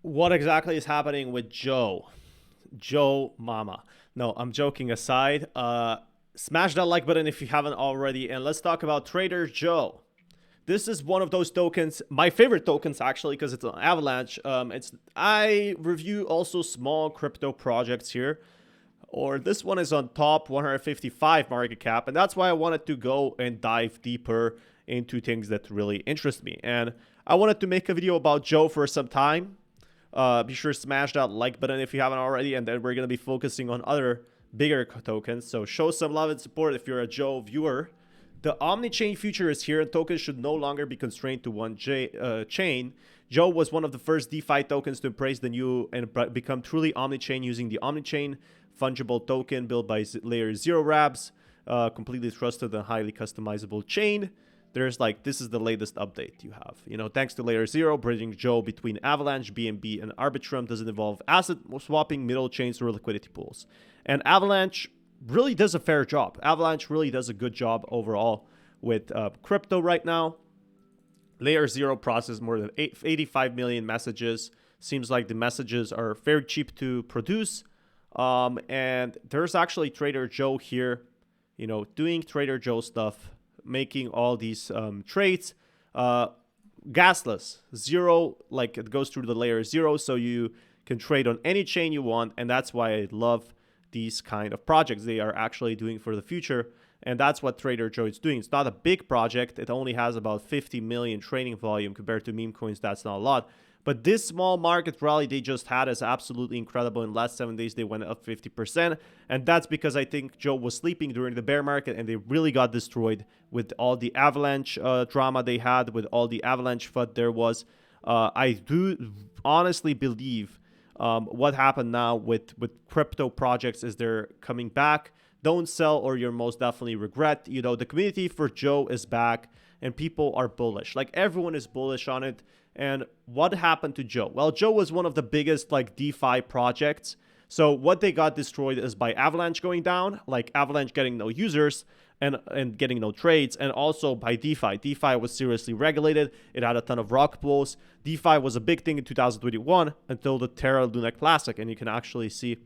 What exactly is happening with Joe? Joe Mama. No, I'm joking aside. Smash that like button if you haven't already, and let's talk about Trader Joe. This is one of those tokens, my favorite tokens actually, because it's an Avalanche. I review also small crypto projects here, or this one is on top 155 market cap, and that's why I wanted to go and dive deeper into things that really interest me. And I wanted to make a video about Joe for some time. Be sure to smash that like button if you haven't already, and then we're going to be focusing on other bigger tokens. So show some love and support if you're a Joe viewer. The Omni-chain future is here, and tokens should no longer be constrained to one chain. Joe was one of the first DeFi tokens to embrace the new and become truly Omni-chain using the Omni-chain fungible token built by Layer 0 Labs, completely trusted and highly customizable chain. There's this is the latest update you have. Thanks to Layer 0, bridging Joe between Avalanche, BNB, and Arbitrum doesn't involve asset swapping, middle chains, or liquidity pools. And Avalanche really does a fair job. Avalanche really does a good job overall with crypto right now. Layer 0 processed more than 85 million messages. Seems like the messages are very cheap to produce. And there's actually Trader Joe here, doing Trader Joe stuff, making all these trades gasless, zero, it goes through the Layer 0, so you can trade on any chain you want. And that's why I love these kind of projects. They are actually doing for the future, and that's what Trader Joe is doing. It's not a big project. It only has about 50 million trading volume. Compared to meme coins, that's not a lot. But this small market rally they just had is absolutely incredible. In the last 7 days, they went up 50%. And that's because I think Joe was sleeping during the bear market, and they really got destroyed with all the Avalanche drama they had, with all the Avalanche FUD there was. I do honestly believe what happened now with crypto projects is they're coming back. Don't sell or you'll most definitely regret. The community for Joe is back, and people are bullish. Everyone is bullish on it. And what happened to Joe? Well, Joe was one of the biggest DeFi projects. So what they got destroyed is by Avalanche going down, Avalanche getting no users and getting no trades, and also by DeFi. DeFi was seriously regulated. It had a ton of rock pools. DeFi was a big thing in 2021 until the Terra Luna Classic, and you can actually see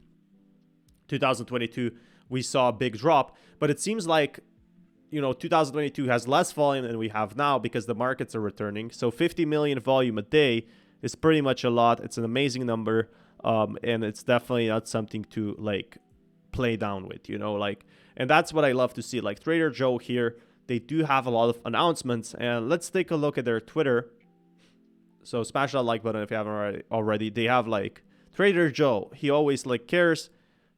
2022 we saw a big drop. But it seems like 2022 has less volume than we have now because the markets are returning. So 50 million volume a day is pretty much a lot. It's an amazing number, and it's definitely not something to play down with, and that's what I love to see. Trader Joe here, they do have a lot of announcements, and let's take a look at their Twitter. So smash that like button if you haven't already. They have Trader Joe. He always cares.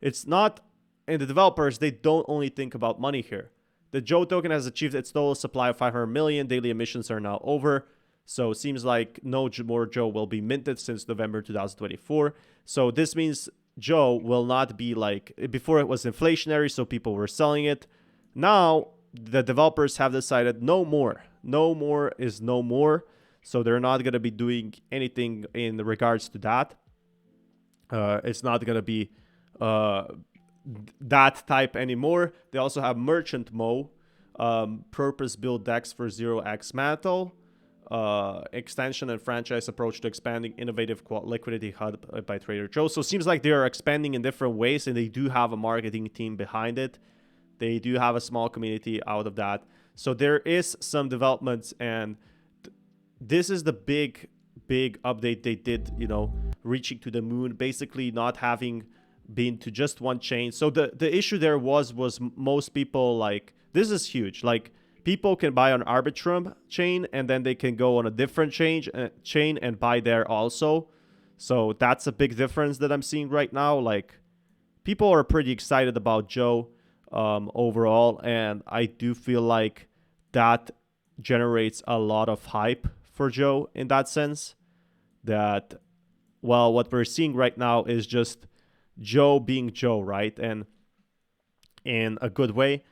It's not, and the developers, they don't only think about money here. The Joe token has achieved its total supply of 500 million. Daily emissions are now over. So it seems like no more Joe will be minted since November 2024. So this means Joe will not be before it was inflationary, so people were selling it. Now the developers have decided no more. No more is no more. So they're not going to be doing anything in regards to that. It's not going to be that type anymore. They also have Merchant Mo, purpose-built DEX for 0x Mantle, extension and franchise approach to expanding innovative liquidity hub by Trader Joe. So it seems like they are expanding in different ways, and they do have a marketing team behind it. They do have a small community out of that. So there is some developments, and this is the big update they did, reaching to the moon, basically not having been to just one chain. So the issue there was most people this is huge. People can buy on Arbitrum chain, and then they can go on a different chain and buy there also. So that's a big difference that I'm seeing right now. People are pretty excited about Joe overall, and I do feel like that generates a lot of hype for Joe in that sense. That, well, what we're seeing right now is just Joe being Joe, right? And in a good way,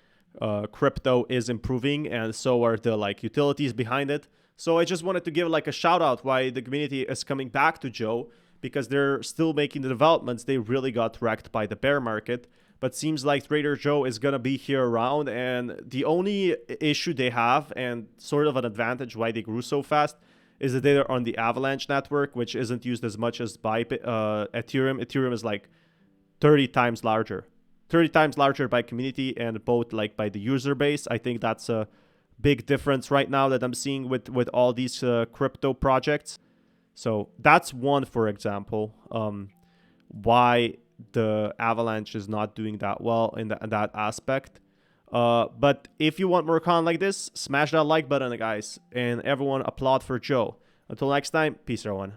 crypto is improving, and so are the utilities behind it. So I just wanted to give a shout out why the community is coming back to Joe, because they're still making the developments. They really got wrecked by the bear market, but seems like Trader Joe is gonna be here around. And the only issue they have, and sort of an advantage why they grew so fast, is the data on the Avalanche network, which isn't used as much as by Ethereum. Ethereum is like 30 times larger. 30 times larger by community and both like by the user base. I think that's a big difference right now that I'm seeing with all these crypto projects. So that's one, for example, why the Avalanche is not doing that well in that aspect. But if you want more content like this, smash that like button, guys. And everyone applaud for Joe. Until next time, peace, everyone.